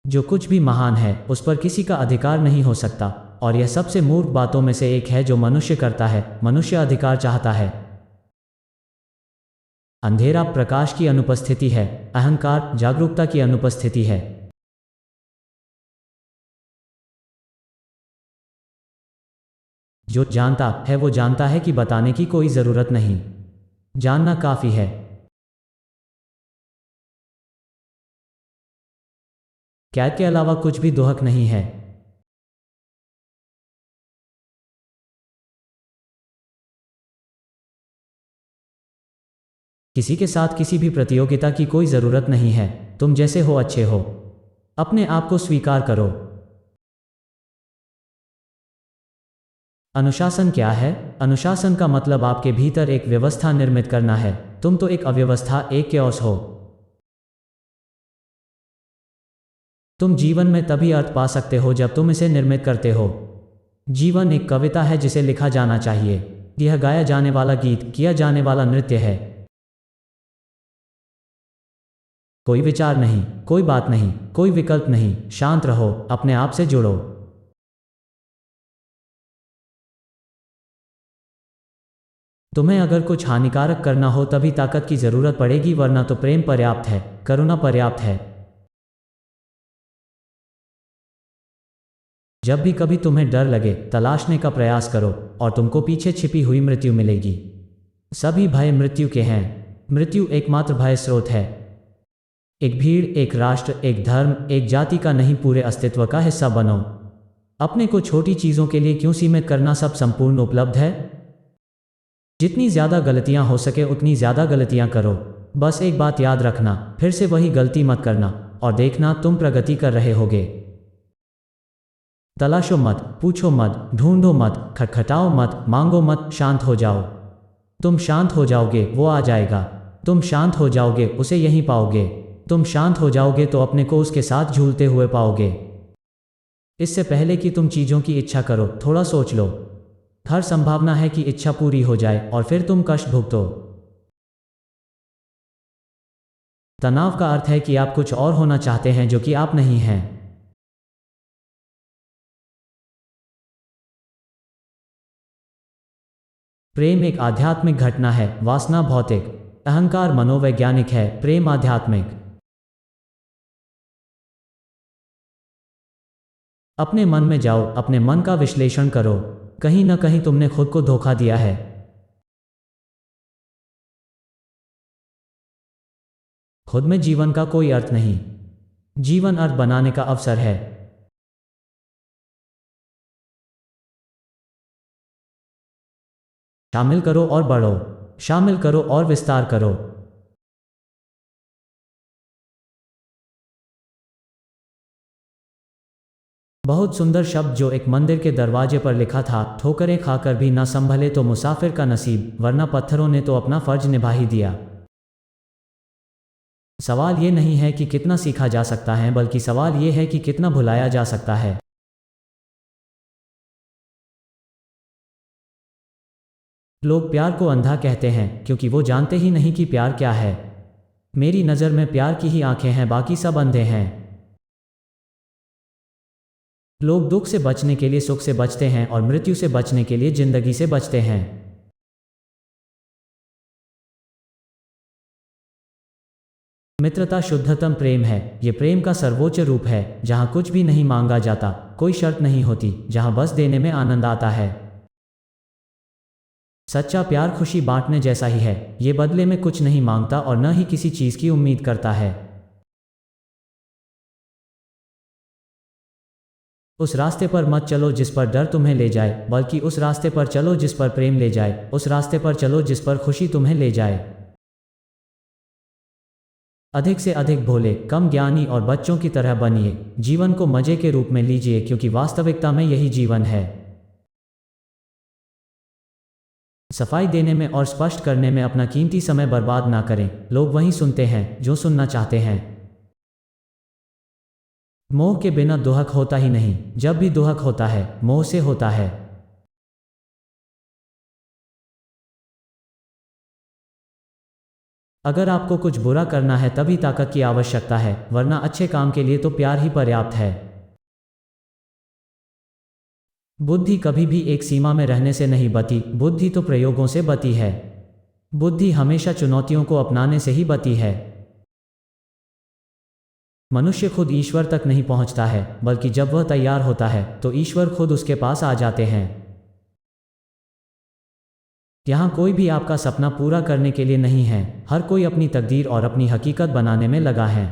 जो कुछ भी महान है उस पर किसी का अधिकार नहीं हो सकता, और यह सबसे मूर्ख बातों में से एक है जो मनुष्य करता है। मनुष्य अधिकार चाहता है। अंधेरा प्रकाश की अनुपस्थिति है, अहंकार जागरूकता की अनुपस्थिति है। जो जानता है वो जानता है कि बताने की कोई जरूरत नहीं, जानना काफी है। कैद के अलावा कुछ भी दुहक नहीं है। किसी के साथ किसी भी प्रतियोगिता की कोई ज़रूरत नहीं है। तुम जैसे हो अच्छे हो। अपने आप को स्वीकार करो। अनुशासन क्या है? अनुशासन का मतलब आपके भीतर एक व्यवस्था निर्मित करना है। तुम तो एक अव्यवस्था, एक केओस हो। तुम जीवन में तभी अर्थ पा सकते हो जब तुम इसे निर्मित करते हो। जीवन एक कविता है जिसे लिखा जाना चाहिए। यह गाया जाने वाला गीत, किया जाने वाला नृत्य है। कोई विचार नहीं, कोई बात नहीं, कोई विकल्प नहीं। शांत रहो, अपने आप से जुड़ो। तुम्हें अगर कुछ हानिकारक करना हो तभी ताकत की जरूरत पड़ेगी, वरना तो प्रेम पर्याप्त है, करुणा पर्याप्त है। जब भी कभी तुम्हें डर लगे, तलाशने का प्रयास करो और तुमको पीछे छिपी हुई मृत्यु मिलेगी। सभी भय मृत्यु के हैं। मृत्यु एकमात्र भय स्रोत है। एक भीड़, एक राष्ट्र, एक धर्म, एक जाति का नहीं, पूरे अस्तित्व का हिस्सा बनो। अपने को छोटी चीज़ों के लिए क्यों सीमित करना? सब संपूर्ण उपलब्ध है। जितनी ज़्यादा गलतियां हो सके उतनी ज़्यादा गलतियां करो। बस एक बात याद रखना, फिर से वही गलती मत करना, और देखना तुम प्रगति कर रहे होगे। तलाशो मत, पूछो मत, ढूंढो मत, खटखटाओ मत, मांगो मत, शांत हो जाओ। तुम शांत हो जाओगे, वो आ जाएगा। तुम शांत हो जाओगे, उसे यहीं पाओगे। तुम शांत हो जाओगे तो अपने को उसके साथ झूलते हुए पाओगे। इससे पहले कि तुम चीज़ों की इच्छा करो, थोड़ा सोच लो। हर संभावना है कि इच्छा पूरी हो जाए और फिर तुम कष्ट भुगतो। तनाव का अर्थ है कि आप कुछ और होना चाहते हैं जो कि आप नहीं हैं। प्रेम एक आध्यात्मिक घटना है, वासना भौतिक, अहंकार मनोवैज्ञानिक है, प्रेम आध्यात्मिक। अपने मन में जाओ, अपने मन का विश्लेषण करो। कहीं ना कहीं तुमने खुद को धोखा दिया है। खुद में जीवन का कोई अर्थ नहीं। जीवन अर्थ बनाने का अवसर है। शामिल करो और बढ़ो। शामिल करो और विस्तार करो। बहुत सुंदर शब्द जो एक मंदिर के दरवाजे पर लिखा था, ठोकरें खाकर भी ना संभले तो मुसाफिर का नसीब, वरना पत्थरों ने तो अपना फर्ज निभा ही दिया। सवाल ये नहीं है कि कितना सीखा जा सकता है, बल्कि सवाल ये है कि कितना भुलाया जा सकता है। लोग प्यार को अंधा कहते हैं क्योंकि वो जानते ही नहीं कि प्यार क्या है। मेरी नज़र में प्यार की ही आंखें हैं, बाकी सब अंधे हैं। लोग दुख से बचने के लिए सुख से बचते हैं और मृत्यु से बचने के लिए जिंदगी से बचते हैं। मित्रता शुद्धतम प्रेम है। ये प्रेम का सर्वोच्च रूप है, जहाँ कुछ भी नहीं मांगा जाता, कोई शर्त नहीं होती, जहाँ बस देने में आनंद आता है। सच्चा प्यार खुशी बांटने जैसा ही है। ये बदले में कुछ नहीं मांगता और न ही किसी चीज़ की उम्मीद करता है। उस रास्ते पर मत चलो जिस पर डर तुम्हें ले जाए, बल्कि उस रास्ते पर चलो जिस पर प्रेम ले जाए। उस रास्ते पर चलो जिस पर खुशी तुम्हें ले जाए। अधिक से अधिक भोले, कम ज्ञानी और बच्चों की तरह बनिए। जीवन को मजे के रूप में लीजिए, क्योंकि वास्तविकता में यही जीवन है। सफाई देने में और स्पष्ट करने में अपना कीमती समय बर्बाद ना करें। लोग वही सुनते हैं जो सुनना चाहते हैं। मोह के बिना दुहक होता ही नहीं। जब भी दुहक होता है, मोह से होता है। अगर आपको कुछ बुरा करना है तभी ताकत की आवश्यकता है, वरना अच्छे काम के लिए तो प्यार ही पर्याप्त है। बुद्धि कभी भी एक सीमा में रहने से नहीं बती, बुद्धि तो प्रयोगों से बती है। बुद्धि हमेशा चुनौतियों को अपनाने से ही बती है। मनुष्य खुद ईश्वर तक नहीं पहुंचता है, बल्कि जब वह तैयार होता है तो ईश्वर खुद उसके पास आ जाते हैं। यहाँ कोई भी आपका सपना पूरा करने के लिए नहीं है, हर कोई अपनी तकदीर और अपनी हकीकत बनाने में लगा है।